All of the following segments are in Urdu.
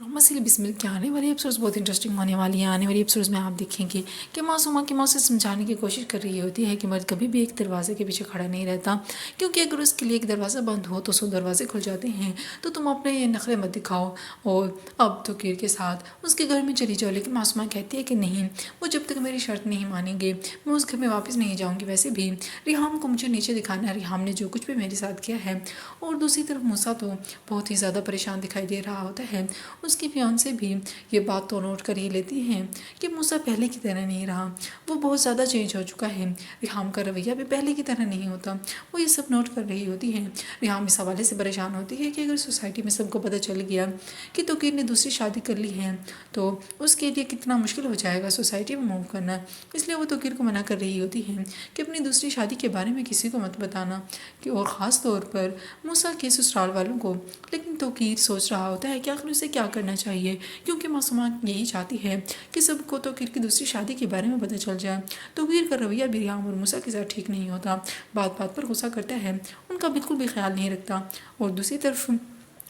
مسیل بسمل کے آنے والی ایپیسوڈز بہت انٹرسٹنگ ہونے والی ہیں۔ آنے والی ایپیسوڈز میں آپ دیکھیں گے کہ معصومہ کی ماں سے سمجھانے کی کوشش کر رہی ہوتی ہے کہ مرد کبھی بھی ایک دروازے کے پیچھے کھڑا نہیں رہتا، کیونکہ اگر اس کے لیے ایک دروازہ بند ہو تو 100 دروازے کھل جاتے ہیں۔ تو تم اپنے یہ نخرے مت دکھاؤ اور اب توقیر کے ساتھ اس کے گھر میں چلی جاؤ۔ لیکن معصومہ کہتی ہے کہ نہیں، وہ جب تک میری شرط نہیں مانیں گے میں اس گھر میں واپس نہیں جاؤں گی۔ ویسے بھی ریحام کو مجھے نیچے دکھانا ہے، ریحام نے جو کچھ بھی میرے ساتھ کیا ہے۔ اور دوسری طرف موسیٰ تو بہت ہی زیادہ پریشان دکھائی دے رہا ہوتا ہے۔ اس کی فیانسے بھی یہ بات تو نوٹ کر ہی لیتی ہیں کہ موسیٰ پہلے کی طرح نہیں رہا، وہ بہت زیادہ چینج ہو چکا ہے۔ ریحام کا رویہ بھی پہلے کی طرح نہیں ہوتا، وہ یہ سب نوٹ کر رہی ہوتی ہے۔ ریحام اس حوالے سے پریشان ہوتی ہے کہ اگر سوسائٹی میں سب کو پتہ چل گیا کہ توقیر نے دوسری شادی کر لی ہے تو اس کے لیے کتنا مشکل ہو جائے گا سوسائٹی میں موو کرنا۔ اس لیے وہ توقیر کو منع کر رہی ہوتی ہے کہ اپنی دوسری شادی کے بارے میں کسی کو مت بتانا، کہ اور خاص طور پر موسیٰ کے سسرال والوں کو۔ لیکن توقیر سوچ رہا ہوتا ہے کہ آخر اسے کیا کرنا چاہیے، کیونکہ معصومہ یہی چاہتی ہے کہ سب کو توقیر کی دوسری شادی کے بارے میں پتہ چل جائے۔ توقیر کا رویہ بھی ریحام اور موسیٰ کے ساتھ ٹھیک نہیں ہوتا، بات بات پر غصہ کرتا ہے، ان کا بالکل بھی خیال نہیں رکھتا۔ اور دوسری طرف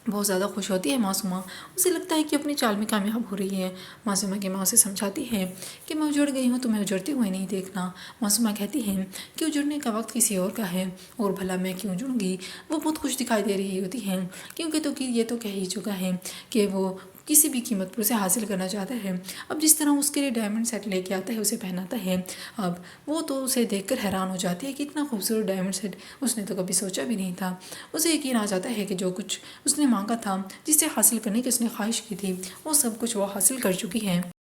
بہت زیادہ خوش ہوتی ہے معصومہ، اسے لگتا ہے کہ اپنی چال میں کامیاب ہو رہی ہے۔ معصومہ کی ماں اسے سمجھاتی ہے کہ میں اجڑ گئی ہوں، تمہیں اجڑتے ہوئے نہیں دیکھنا۔ معصومہ کہتی ہے کہ اجڑنے کا وقت کسی اور کا ہے، اور بھلا میں کیوں اجڑوں گی۔ وہ بہت خوش دکھائی دے رہی ہوتی ہے کیونکہ توقیر یہ تو کہہ ہی چکا ہے کہ وہ کسی بھی قیمت پر اسے حاصل کرنا چاہتا ہے۔ اب جس طرح اس کے لیے ڈائمنڈ سیٹ لے کے آتا ہے، اسے پہناتا ہے، اب وہ تو اسے دیکھ کر حیران ہو جاتی ہے کہ اتنا خوبصورت ڈائمنڈ سیٹ اس نے تو کبھی سوچا بھی نہیں تھا۔ اسے یقین آ جاتا ہے کہ جو کچھ اس نے مانگا تھا، جسے حاصل کرنے کی اس نے خواہش کی تھی، وہ سب کچھ وہ حاصل کر چکی ہے۔